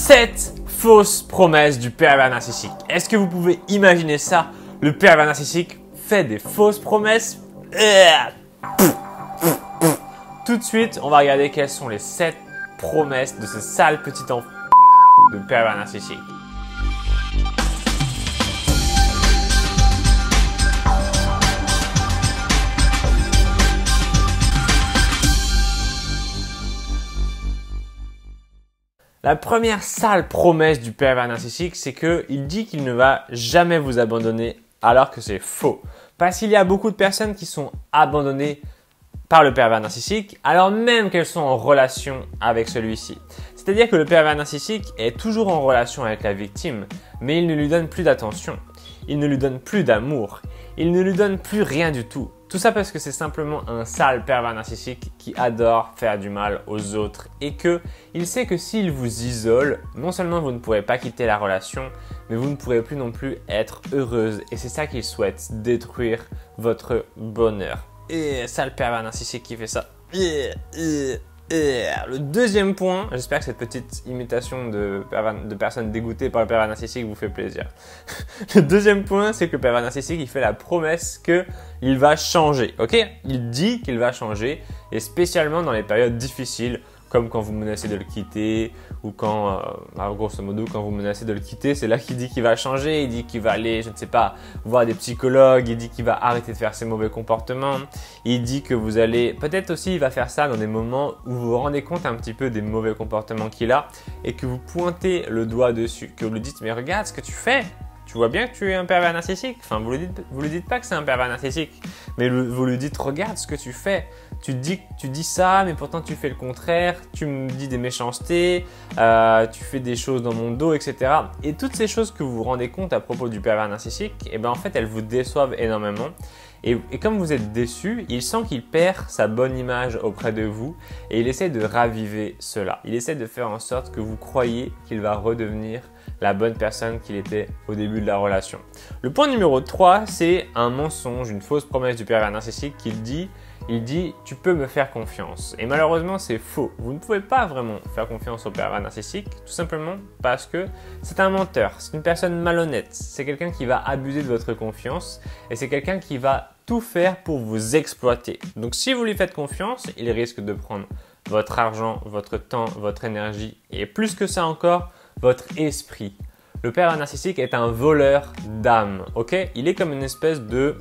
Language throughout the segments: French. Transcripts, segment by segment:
7 fausses promesses du pervers narcissique. Est-ce que vous pouvez imaginer ça? Le pervers narcissique fait des fausses promesses. Tout de suite, on va regarder quelles sont les 7 promesses de ce sale petit enfant de pervers narcissique. La première sale promesse du pervers narcissique, c'est qu'il dit qu'il ne va jamais vous abandonner alors que c'est faux. Parce qu'il y a beaucoup de personnes qui sont abandonnées par le pervers narcissique alors même qu'elles sont en relation avec celui-ci. C'est-à-dire que le pervers narcissique est toujours en relation avec la victime, mais il ne lui donne plus d'attention, il ne lui donne plus d'amour, il ne lui donne plus rien du tout. Tout ça parce que c'est simplement un sale pervers narcissique qui adore faire du mal aux autres et qu'il sait que s'il vous isole, non seulement vous ne pourrez pas quitter la relation, mais vous ne pourrez plus non plus être heureuse. Et c'est ça qu'il souhaite, détruire votre bonheur. Et sale pervers narcissique qui fait ça. Le deuxième point, j'espère que cette petite imitation de personnes dégoûtées par le pervers narcissique vous fait plaisir. Le deuxième point, c'est que le pervers narcissique, il fait la promesse qu'il va changer, ok? Il dit qu'il va changer, et spécialement dans les périodes difficiles, comme quand vous menacez de le quitter, ou quand, grosso modo, quand vous menacez de le quitter, c'est là qu'il dit qu'il va changer, il dit qu'il va aller, je ne sais pas, voir des psychologues, il dit qu'il va arrêter de faire ses mauvais comportements, il dit que vous allez, peut-être aussi il va faire ça dans des moments où vous vous rendez compte un petit peu des mauvais comportements qu'il a, et que vous pointez le doigt dessus, que vous lui dites, mais regarde ce que tu fais! Tu vois bien que tu es un pervers narcissique. Enfin, vous lui dites pas que c'est un pervers narcissique, mais vous lui dites regarde ce que tu fais. Tu dis ça, mais pourtant tu fais le contraire. Tu me dis des méchancetés, tu fais des choses dans mon dos, etc. Et toutes ces choses que vous vous rendez compte à propos du pervers narcissique, eh ben en fait elles vous déçoivent énormément. Et comme vous êtes déçu, il sent qu'il perd sa bonne image auprès de vous et il essaie de raviver cela. Il essaie de faire en sorte que vous croyiez qu'il va redevenir la bonne personne qu'il était au début de la relation. Le point numéro 3, c'est un mensonge, une fausse promesse du pervers narcissique qu'il dit. Il dit « tu peux me faire confiance ». Et malheureusement, c'est faux. Vous ne pouvez pas vraiment faire confiance au pervers narcissique, tout simplement parce que c'est un menteur, c'est une personne malhonnête. C'est quelqu'un qui va abuser de votre confiance et c'est quelqu'un qui va tout faire pour vous exploiter. Donc si vous lui faites confiance, il risque de prendre votre argent, votre temps, votre énergie et plus que ça encore, votre esprit. Le pervers narcissique est un voleur d'âme, ok? Il est comme une espèce de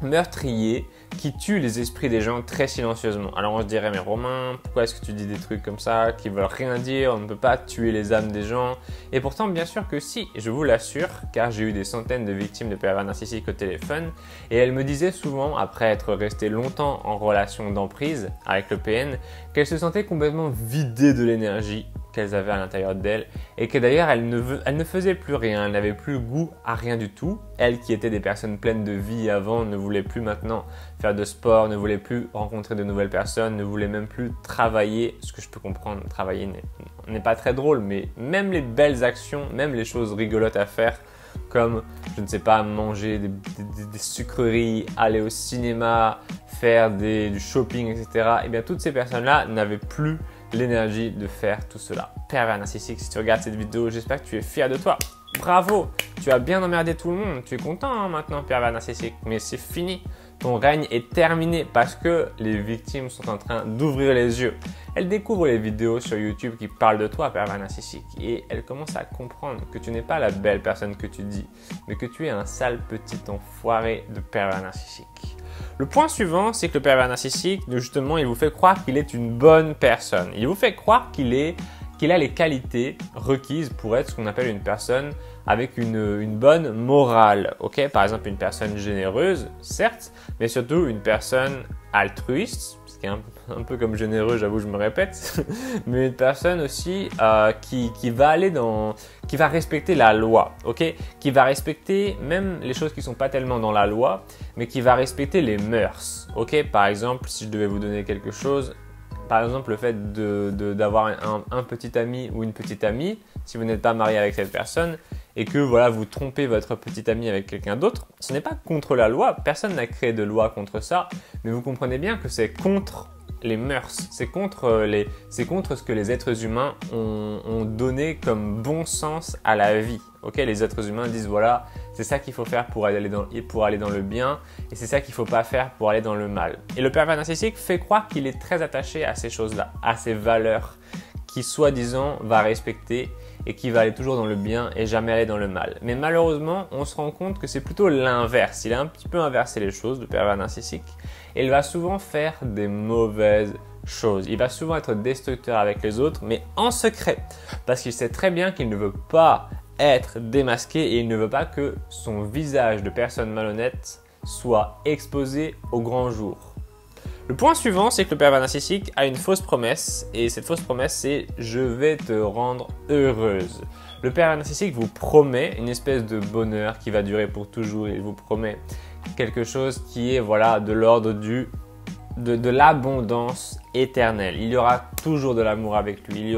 meurtrier qui tue les esprits des gens très silencieusement. Alors on se dirait, mais Romain, pourquoi est-ce que tu dis des trucs comme ça qui veulent rien dire? On ne peut pas tuer les âmes des gens. Et pourtant, bien sûr que si, je vous l'assure, car j'ai eu des centaines de victimes de pervers narcissiques au téléphone et elles me disaient souvent, après être restées longtemps en relation d'emprise avec le PN, qu'elles se sentaient complètement vidées de l'énergie qu'elles avaient à l'intérieur d'elles et que d'ailleurs elles ne faisaient plus rien, elles n'avaient plus goût à rien du tout. Elles qui étaient des personnes pleines de vie avant ne voulaient plus maintenant faire de sport, ne voulaient plus rencontrer de nouvelles personnes, ne voulaient même plus travailler, ce que je peux comprendre, travailler n'est pas très drôle, mais même les belles actions, même les choses rigolotes à faire, comme, je ne sais pas, manger des sucreries, aller au cinéma, faire du shopping, etc. Et bien toutes ces personnes-là n'avaient plus l'énergie de faire tout cela. Pervers narcissique, si tu regardes cette vidéo, j'espère que tu es fier de toi. Bravo, tu as bien emmerdé tout le monde. Tu es content maintenant, pervers narcissique, mais c'est fini. Ton règne est terminé parce que les victimes sont en train d'ouvrir les yeux. Elles découvrent les vidéos sur YouTube qui parlent de toi, pervers narcissique, et elles commencent à comprendre que tu n'es pas la belle personne que tu dis, mais que tu es un sale petit enfoiré de pervers narcissique. Le point suivant, c'est que le pervers narcissique, justement, il vous fait croire qu'il est une bonne personne. Il vous fait croire qu'il a les qualités requises pour être ce qu'on appelle une personne avec une bonne morale. Ok, par exemple, une personne généreuse, certes, mais surtout une personne altruiste, ce qui est un peu comme généreux, j'avoue, je me répète, mais une personne aussi qui va respecter la loi, ok, qui va respecter même les choses qui ne sont pas tellement dans la loi, mais qui va respecter les mœurs. Ok, par exemple, si je devais vous donner quelque chose, par exemple, le fait d'avoir un petit ami ou une petite amie, si vous n'êtes pas marié avec cette personne et que voilà, vous trompez votre petit ami avec quelqu'un d'autre, ce n'est pas contre la loi. Personne n'a créé de loi contre ça, mais vous comprenez bien que c'est contre les mœurs, c'est contre ce que les êtres humains ont donné comme bon sens à la vie. Okay, les êtres humains disent voilà, c'est ça qu'il faut faire pour aller dans le bien et c'est ça qu'il ne faut pas faire pour aller dans le mal. Et le pervers narcissique fait croire qu'il est très attaché à ces choses-là, à ces valeurs qui soi-disant va respecter et qui va aller toujours dans le bien et jamais aller dans le mal. Mais malheureusement, on se rend compte que c'est plutôt l'inverse. Il a un petit peu inversé les choses, le pervers narcissique, et il va souvent faire des mauvaises choses. Il va souvent être destructeur avec les autres, mais en secret, parce qu'il sait très bien qu'il ne veut pas être démasqué et il ne veut pas que son visage de personne malhonnête soit exposé au grand jour. Le point suivant, c'est que le pervers narcissique a une fausse promesse et cette fausse promesse, c'est « je vais te rendre heureuse ». Le pervers narcissique vous promet une espèce de bonheur qui va durer pour toujours. Il vous promet quelque chose qui est de l'ordre de l'abondance éternelle. Il y aura toujours de l'amour avec lui.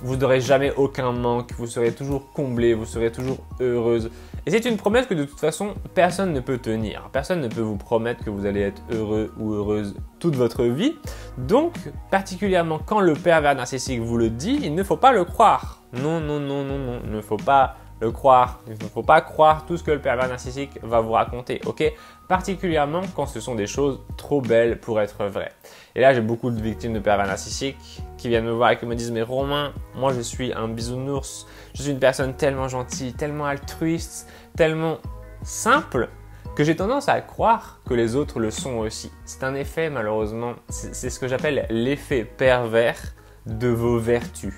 Vous n'aurez jamais aucun manque. Vous serez toujours comblé. Vous serez toujours heureuse. Et c'est une promesse que de toute façon, personne ne peut tenir. Personne ne peut vous promettre que vous allez être heureux ou heureuse toute votre vie. Donc, particulièrement quand le pervers narcissique vous le dit, il ne faut pas le croire. Non, non, non, non, non, il ne faut pas le croire. Il ne faut pas croire tout ce que le pervers narcissique va vous raconter, ok? Particulièrement quand ce sont des choses trop belles pour être vraies. Et là, j'ai beaucoup de victimes de pervers narcissiques qui viennent me voir et qui me disent « Mais Romain, moi je suis un bisounours, je suis une personne tellement gentille, tellement altruiste, tellement simple que j'ai tendance à croire que les autres le sont aussi. » C'est un effet malheureusement, c'est ce que j'appelle l'effet pervers de vos vertus.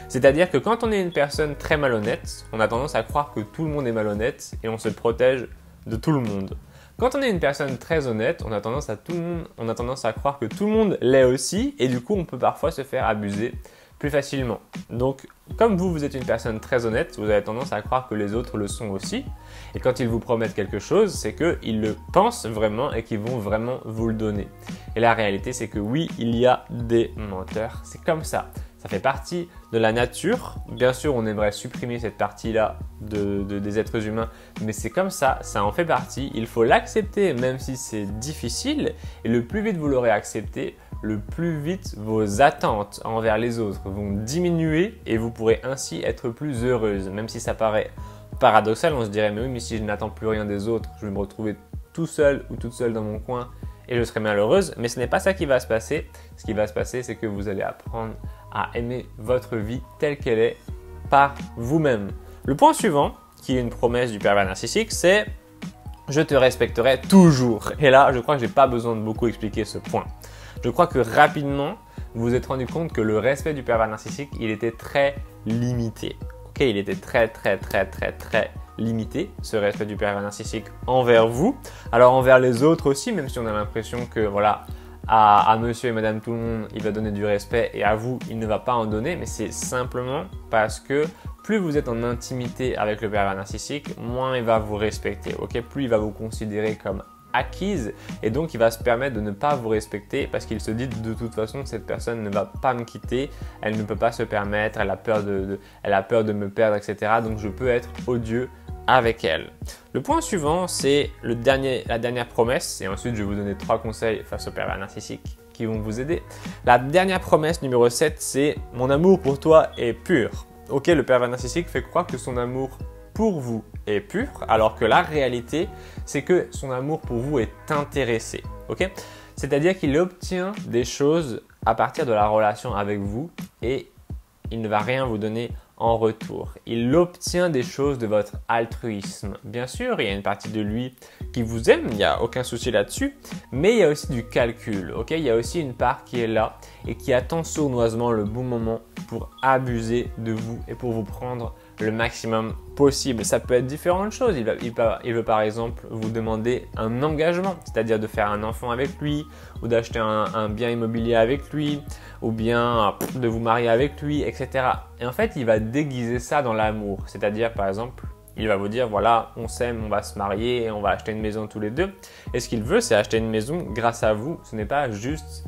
C'est-à-dire que quand on est une personne très malhonnête, on a tendance à croire que tout le monde est malhonnête et on se protège de tout le monde. Quand on est une personne très honnête, on a tendance à croire que tout le monde l'est aussi et du coup on peut parfois se faire abuser plus facilement. Donc comme vous êtes une personne très honnête, vous avez tendance à croire que les autres le sont aussi. Et quand ils vous promettent quelque chose, c'est qu'ils le pensent vraiment et qu'ils vont vraiment vous le donner. Et la réalité, c'est que oui, il y a des menteurs. C'est comme ça. Ça fait partie de la nature. Bien sûr, on aimerait supprimer cette partie-là des êtres humains, mais c'est comme ça, ça en fait partie. Il faut l'accepter, même si c'est difficile. Et le plus vite vous l'aurez accepté, le plus vite vos attentes envers les autres vont diminuer et vous pourrez ainsi être plus heureuse. Même si ça paraît paradoxal, on se dirait « mais oui, mais si je n'attends plus rien des autres, je vais me retrouver tout seul ou toute seule dans mon coin et je serai malheureuse ». Mais ce n'est pas ça qui va se passer. Ce qui va se passer, c'est que vous allez apprendre à aimer votre vie telle qu'elle est par vous-même. Le point suivant, qui est une promesse du pervers narcissique, c'est « je te respecterai toujours ». Et là, je crois que je n'ai pas besoin de beaucoup expliquer ce point. Je crois que rapidement, vous vous êtes rendu compte que le respect du pervers narcissique, il était très limité. Ok, il était très limité, ce respect du pervers narcissique envers vous. Alors envers les autres aussi, même si on a l'impression que voilà, à monsieur et madame tout le monde, il va donner du respect et à vous, il ne va pas en donner. Mais c'est simplement parce que plus vous êtes en intimité avec le pervers narcissique, moins il va vous respecter. Ok, plus il va vous considérer comme acquise et donc il va se permettre de ne pas vous respecter parce qu'il se dit de toute façon cette personne ne va pas me quitter, elle ne peut pas se permettre, elle a peur de me perdre, etc. Donc je peux être odieux avec elle. Le point suivant, c'est la dernière promesse et ensuite je vais vous donner 3 conseils face au pervers narcissique qui vont vous aider. La dernière promesse numéro 7, c'est « mon amour pour toi est pur ». Ok, le pervers narcissique fait croire que son amour pour vous est pur, alors que la réalité, c'est que son amour pour vous est intéressé. Okay, c'est-à-dire qu'il obtient des choses à partir de la relation avec vous et il ne va rien vous donner en retour. Il obtient des choses de votre altruisme. Bien sûr, il y a une partie de lui qui vous aime, il n'y a aucun souci là-dessus, mais il y a aussi du calcul. Okay, il y a aussi une part qui est là et qui attend sournoisement le bon moment pour abuser de vous et pour vous prendre le maximum possible. Ça peut être différentes choses. Il veut par exemple vous demander un engagement, c'est-à-dire de faire un enfant avec lui ou d'acheter un bien immobilier avec lui ou bien de vous marier avec lui, etc. Et en fait, il va déguiser ça dans l'amour. C'est-à-dire, par exemple, il va vous dire, voilà, on s'aime, on va se marier et on va acheter une maison tous les deux. Et ce qu'il veut, c'est acheter une maison grâce à vous. Ce n'est pas juste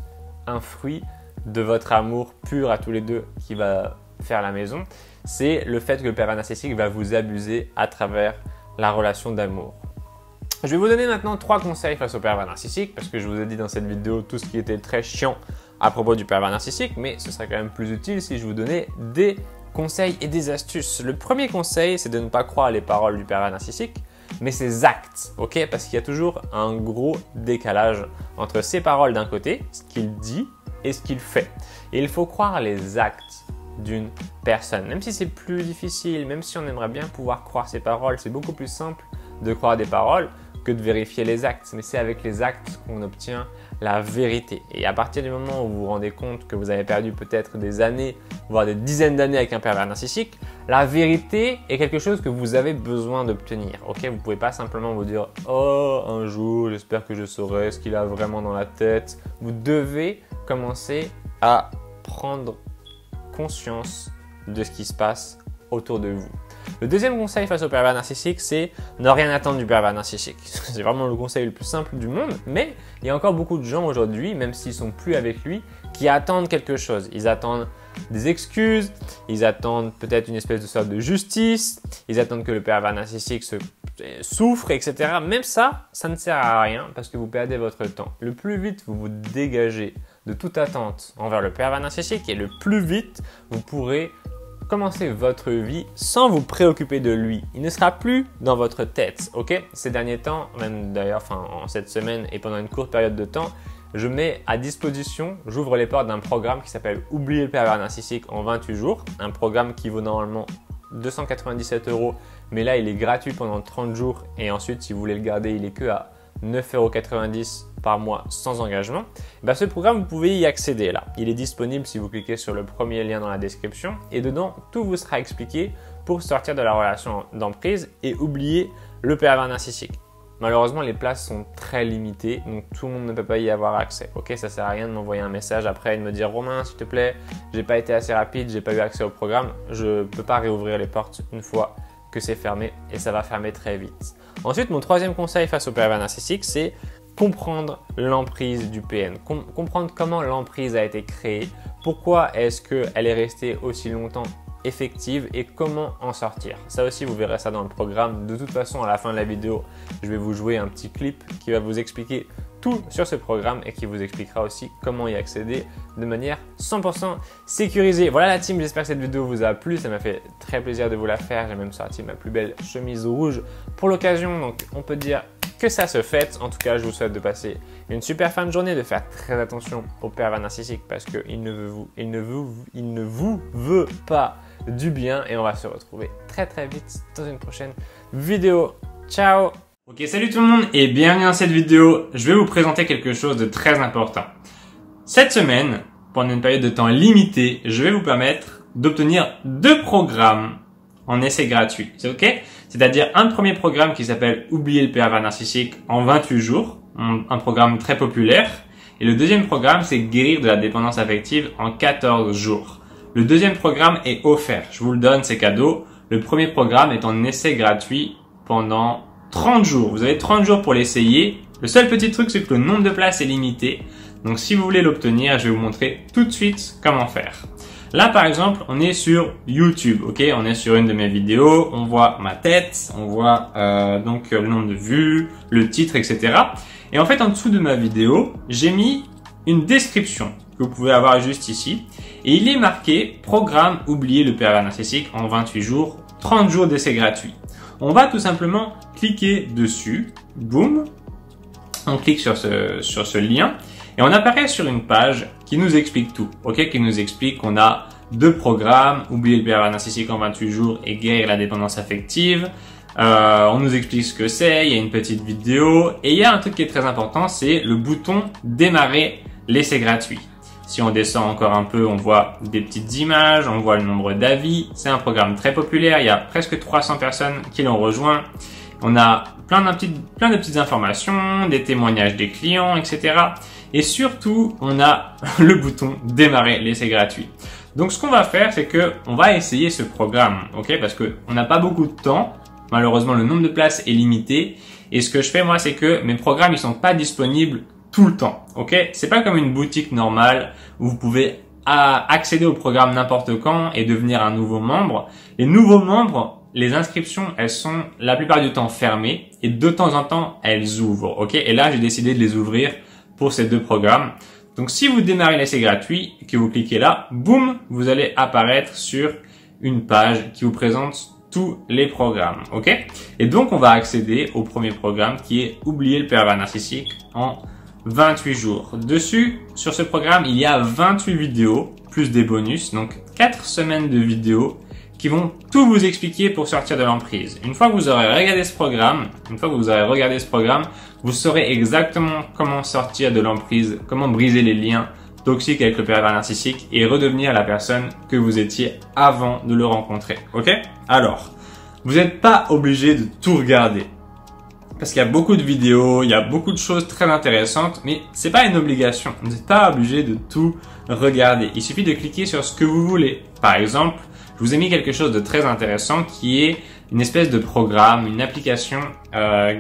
un fruit de votre amour pur à tous les deux qui va faire la maison. C'est le fait que le pervers narcissique va vous abuser à travers la relation d'amour. Je vais vous donner maintenant 3 conseils face au pervers narcissique parce que je vous ai dit dans cette vidéo tout ce qui était très chiant à propos du pervers narcissique, mais ce serait quand même plus utile si je vous donnais des conseils et des astuces. Le premier conseil, c'est de ne pas croire les paroles du pervers narcissique, mais ses actes, ok? Parce qu'il y a toujours un gros décalage entre ses paroles d'un côté, ce qu'il dit, et ce qu'il fait. Et il faut croire les actes d'une personne. Même si c'est plus difficile, même si on aimerait bien pouvoir croire ses paroles, c'est beaucoup plus simple de croire des paroles que de vérifier les actes. Mais c'est avec les actes qu'on obtient la vérité. Et à partir du moment où vous vous rendez compte que vous avez perdu peut-être des années, voire des dizaines d'années avec un pervers narcissique, la vérité est quelque chose que vous avez besoin d'obtenir. Ok, vous ne pouvez pas simplement vous dire « Oh, un jour, j'espère que je saurai ce qu'il a vraiment dans la tête ». Vous devez commencer à prendre conscience de ce qui se passe autour de vous. Le deuxième conseil face au pervers narcissique, c'est ne rien attendre du pervers narcissique. C'est vraiment le conseil le plus simple du monde, mais il y a encore beaucoup de gens aujourd'hui, même s'ils sont plus avec lui, qui attendent quelque chose. Ils attendent des excuses, ils attendent peut-être une espèce de sorte de justice, ils attendent que le pervers narcissique souffre, etc. Même ça ne sert à rien parce que vous perdez votre temps. Le plus vite vous vous dégagez de toute attente envers le pervers narcissique et le plus vite vous pourrez commencer votre vie sans vous préoccuper de lui. Il ne sera plus dans votre tête, ok? Ces derniers temps, même d'ailleurs en cette semaine et pendant une courte période de temps, je mets à disposition, j'ouvre les portes d'un programme qui s'appelle « Oublier le pervers narcissique en 28 jours ». Un programme qui vaut normalement 297 €, mais là il est gratuit pendant 30 jours et ensuite si vous voulez le garder, il est que à 9,90 € par mois sans engagement. Ce programme, vous pouvez y accéder là. Il est disponible si vous cliquez sur le premier lien dans la description et dedans, tout vous sera expliqué pour sortir de la relation d'emprise et oublier le pervers narcissique. Malheureusement, les places sont très limitées, donc tout le monde ne peut pas y avoir accès. Ok, ça sert à rien de m'envoyer un message après et de me dire « Romain, s'il te plaît, j'ai pas été assez rapide, j'ai pas eu accès au programme. » Je peux pas réouvrir les portes une fois que c'est fermé et ça va fermer très vite. Ensuite, mon troisième conseil face au pervers narcissique, c'est comprendre l'emprise du PN, comprendre comment l'emprise a été créée, pourquoi est-ce qu'elle est restée aussi longtemps effective et comment en sortir. Ça aussi, vous verrez ça dans le programme. De toute façon, à la fin de la vidéo, je vais vous jouer un petit clip qui va vous expliquer tout sur ce programme et qui vous expliquera aussi comment y accéder de manière 100% sécurisée. Voilà la team, j'espère que cette vidéo vous a plu. Ça m'a fait très plaisir de vous la faire. J'ai même sorti ma plus belle chemise rouge pour l'occasion. Donc, on peut dire que ça se fête. En tout cas, je vous souhaite de passer une super fin de journée, de faire très attention au pervers narcissique parce qu'il ne vous veut pas du bien et on va se retrouver très vite dans une prochaine vidéo. Ciao! Ok, salut tout le monde et bienvenue dans cette vidéo. Je vais vous présenter quelque chose de très important. Cette semaine, pendant une période de temps limitée, je vais vous permettre d'obtenir 2 programmes en essai gratuit. C'est ok? C'est-à-dire un premier programme qui s'appelle Oublier le pervers narcissique en 28 jours, un programme très populaire. Et le deuxième programme, c'est Guérir de la dépendance affective en 14 jours. Le deuxième programme est offert. Je vous le donne, c'est cadeau. Le premier programme est en essai gratuit pendant 30 jours. Vous avez 30 jours pour l'essayer. Le seul petit truc, c'est que le nombre de places est limité. Donc, si vous voulez l'obtenir, je vais vous montrer tout de suite comment faire. Là, par exemple, on est sur YouTube, ok? On est sur une de mes vidéos, on voit ma tête, on voit donc le nombre de vues, le titre, etc. Et en fait, en dessous de ma vidéo, j'ai mis une description que vous pouvez avoir juste ici. Et il est marqué « Programme Oublier le pervers narcissique en 28 jours, 30 jours d'essai gratuit ». On va tout simplement cliquer dessus, boum, on clique sur ce lien et on apparaît sur une page qui nous explique tout, ok, qui nous explique qu'on a 2 programmes, Oublier le pervers narcissique en 28 jours et Guérir la dépendance affective. On nous explique ce que c'est, il y a une petite vidéo et il y a un truc qui est très important, c'est le bouton démarrer l'essai gratuit. Si on descend encore un peu, on voit des petites images, on voit le nombre d'avis. C'est un programme très populaire, il y a presque 300 personnes qui l'ont rejoint. On a plein de petites informations, des témoignages des clients, etc. Et surtout, on a le bouton démarrer l'essai gratuit. Donc, ce qu'on va faire, c'est que on va essayer ce programme, ok? Parce que on n'a pas beaucoup de temps. Malheureusement, le nombre de places est limité. Et ce que je fais, moi, c'est que mes programmes, ils sont pas disponibles tout le temps, ok? C'est pas comme une boutique normale où vous pouvez accéder au programme n'importe quand et devenir un nouveau membre. Les nouveaux membres, les inscriptions, elles sont la plupart du temps fermées et de temps en temps, elles ouvrent, ok? Et là, j'ai décidé de les ouvrir pour ces 2 programmes. Donc si vous démarrez l'essai gratuit et que vous cliquez là, boum, vous allez apparaître sur une page qui vous présente tous les programmes, ok? Et donc on va accéder au premier programme qui est Oublier le pervers narcissique en 28 jours. Dessus, sur ce programme, il y a 28 vidéos, plus des bonus, donc 4 semaines de vidéos qui vont tout vous expliquer pour sortir de l'emprise. Une fois que vous aurez regardé ce programme, vous saurez exactement comment sortir de l'emprise, comment briser les liens toxiques avec le pervers narcissique et redevenir la personne que vous étiez avant de le rencontrer. Ok? Alors, vous n'êtes pas obligé de tout regarder. Parce qu'il y a beaucoup de vidéos, il y a beaucoup de choses très intéressantes, mais c'est pas une obligation. Vous n'êtes pas obligé de tout regarder. Il suffit de cliquer sur ce que vous voulez. Par exemple, je vous ai mis quelque chose de très intéressant qui est une espèce de programme, une application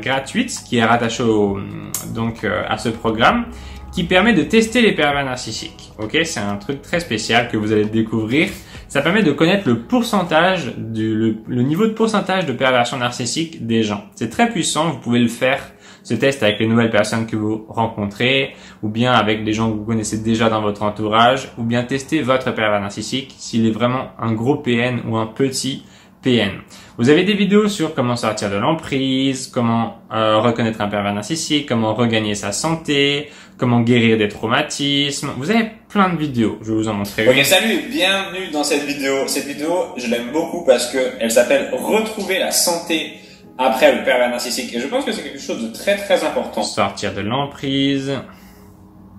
gratuite qui est rattachée à ce programme qui permet de tester les pervers narcissiques. Ok, c'est un truc très spécial que vous allez découvrir. Ça permet de connaître le pourcentage, le niveau de pourcentage de perversion narcissique des gens. C'est très puissant, vous pouvez le faire, ce test avec les nouvelles personnes que vous rencontrez, ou bien avec des gens que vous connaissez déjà dans votre entourage, ou bien tester votre pervers narcissique s'il est vraiment un gros PN ou un petit PN. Vous avez des vidéos sur comment sortir de l'emprise, comment reconnaître un pervers narcissique, comment regagner sa santé, comment guérir des traumatismes. Vous avez plein de vidéos, je vais vous en montrer. Ok, salut, bienvenue dans cette vidéo. Cette vidéo, je l'aime beaucoup parce que elle s'appelle Retrouver la santé après le pervers narcissique. Et je pense que c'est quelque chose de très très important. Sortir de l'emprise.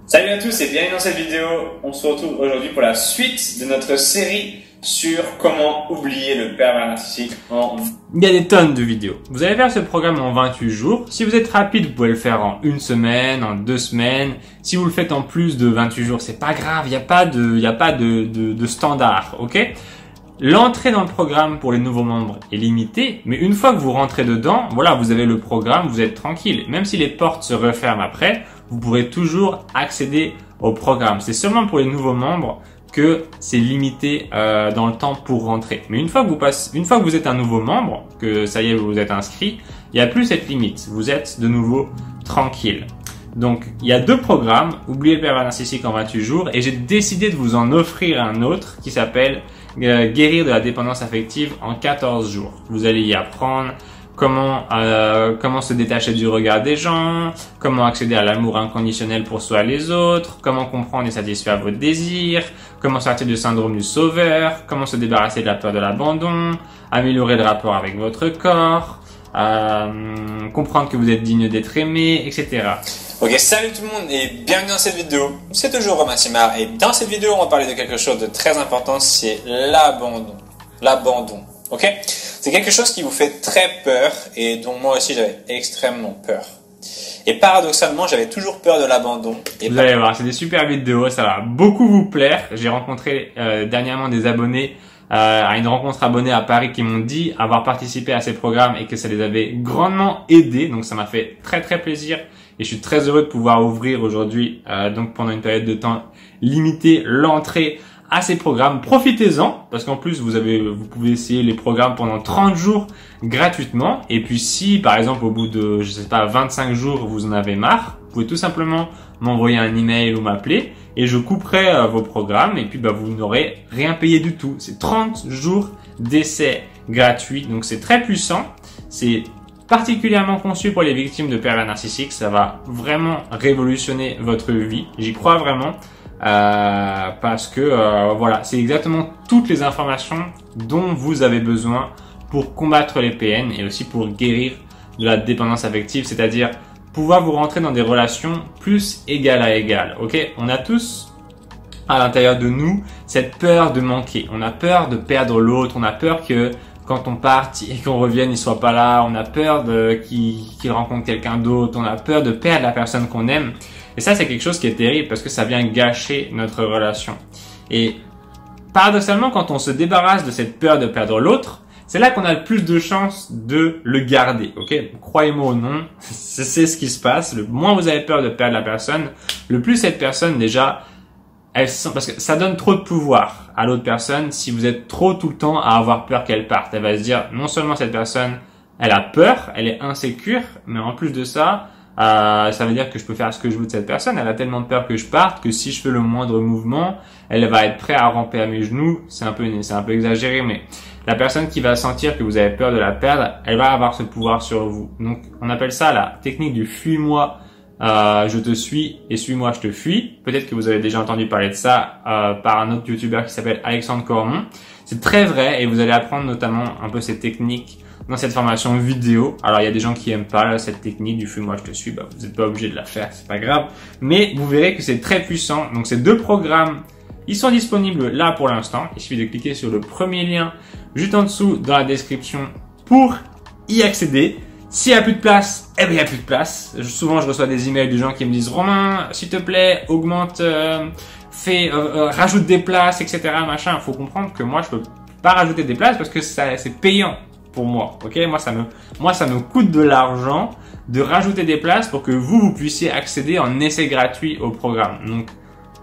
Salut à tous et bienvenue dans cette vidéo. On se retrouve aujourd'hui pour la suite de notre série sur comment oublier le pervers narcissique Il y a des tonnes de vidéos. Vous allez faire ce programme en 28 jours. Si vous êtes rapide, vous pouvez le faire en 1 semaine, en 2 semaines. Si vous le faites en plus de 28 jours, c'est pas grave. Il n'y a pas de standard, ok? L'entrée dans le programme pour les nouveaux membres est limitée, mais une fois que vous rentrez dedans, voilà, vous avez le programme, vous êtes tranquille. Même si les portes se referment après, vous pourrez toujours accéder au programme. C'est seulement pour les nouveaux membres que c'est limité dans le temps pour rentrer. Mais une fois que vous êtes un nouveau membre, que ça y est, vous vous êtes inscrit, il n'y a plus cette limite. Vous êtes de nouveau tranquille. Donc, il y a 2 programmes, Oublier le pervers narcissique en 28 jours, et j'ai décidé de vous en offrir un autre qui s'appelle Guérir de la dépendance affective en 14 jours. Vous allez y apprendre comment se détacher du regard des gens, comment accéder à l'amour inconditionnel pour soi et les autres, comment comprendre et satisfaire vos désirs, comment sortir du syndrome du sauveur, comment se débarrasser de la peur de l'abandon, améliorer le rapport avec votre corps, comprendre que vous êtes digne d'être aimé, etc. Ok, salut tout le monde et bienvenue dans cette vidéo. C'est toujours Romain Simard et dans cette vidéo, on va parler de quelque chose de très important, c'est l'abandon. L'abandon, ok? C'est quelque chose qui vous fait très peur et dont moi aussi j'avais extrêmement peur. Et paradoxalement, j'avais toujours peur de l'abandon. Vous allez voir, c'est des super vidéos, ça va beaucoup vous plaire. J'ai rencontré dernièrement des abonnés à une rencontre abonnée à Paris qui m'ont dit avoir participé à ces programmes et que ça les avait grandement aidés. Donc ça m'a fait très très plaisir et je suis très heureux de pouvoir ouvrir aujourd'hui, donc pendant une période de temps limitée, l'entrée à ces programmes. Profitez-en parce qu'en plus vous pouvez essayer les programmes pendant 30 jours gratuitement. Et puis si par exemple au bout de 25 jours vous en avez marre, vous pouvez tout simplement m'envoyer un email ou m'appeler et je couperai vos programmes et puis vous n'aurez rien payé du tout. C'est 30 jours d'essai gratuit, donc c'est très puissant. C'est particulièrement conçu pour les victimes de pervers narcissiques. Ça va vraiment révolutionner votre vie. J'y crois vraiment. Parce que voilà, c'est exactement toutes les informations dont vous avez besoin pour combattre les PN et aussi pour guérir de la dépendance affective, c'est-à-dire pouvoir vous rentrer dans des relations plus égal à égal. Ok, on a tous à l'intérieur de nous cette peur de manquer, on a peur de perdre l'autre, on a peur que quand on parte et qu'on revienne, il soit pas là, on a peur qu'il rencontre quelqu'un d'autre, on a peur de perdre la personne qu'on aime. Et ça, c'est quelque chose qui est terrible parce que ça vient gâcher notre relation. Et paradoxalement, quand on se débarrasse de cette peur de perdre l'autre, c'est là qu'on a le plus de chances de le garder. Ok, croyez-moi ou non, c'est ce qui se passe. Le moins vous avez peur de perdre la personne, le plus cette personne déjà, parce que ça donne trop de pouvoir à l'autre personne si vous êtes trop tout le temps à avoir peur qu'elle parte. Elle va se dire, non seulement cette personne, elle a peur, elle est insécure, mais en plus de ça, Ça veut dire que je peux faire ce que je veux de cette personne. Elle a tellement de peur que je parte que si je fais le moindre mouvement, elle va être prête à ramper à mes genoux. C'est un peu exagéré, mais la personne qui va sentir que vous avez peur de la perdre, elle va avoir ce pouvoir sur vous. Donc, on appelle ça la technique du fuis-moi, je te suis et suis-moi, je te fuis. Peut-être que vous avez déjà entendu parler de ça par un autre youtubeur qui s'appelle Alexandre Cormon. C'est très vrai et vous allez apprendre notamment un peu ces techniques dans cette formation vidéo. Alors, il y a des gens qui aiment pas cette technique du fuis-moi, je te suis. Bah, vous n'êtes pas obligé de la faire, c'est pas grave. Mais vous verrez que c'est très puissant. Donc, ces 2 programmes, ils sont disponibles là pour l'instant. Il suffit de cliquer sur le premier lien juste en dessous dans la description pour y accéder. S'il n'y a plus de place, eh bien, il n'y a plus de place. Souvent, je reçois des emails de gens qui me disent « Romain, s'il te plaît, augmente, rajoute des places, etc. » machin. Il faut comprendre que moi, je peux pas rajouter des places parce que c'est payant pour moi. Ok, moi, ça me coûte de l'argent de rajouter des places pour que vous puissiez accéder en essai gratuit au programme. Donc,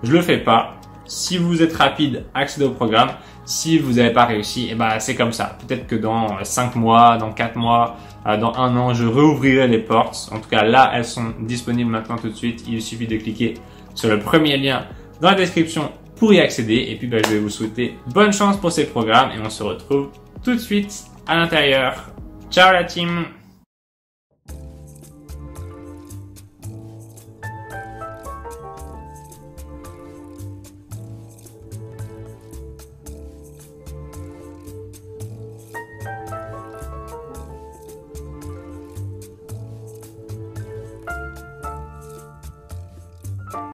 je le fais pas. Si vous êtes rapide, accédez au programme. Si vous n'avez pas réussi, eh ben, c'est comme ça. Peut-être que dans 5 mois, dans 4 mois, dans 1 an, je réouvrirai les portes. En tout cas, là, elles sont disponibles maintenant tout de suite. Il suffit de cliquer sur le premier lien dans la description pour y accéder. Et puis, je vais vous souhaiter bonne chance pour ces programmes et on se retrouve tout de suite à l'intérieur. Ciao la team!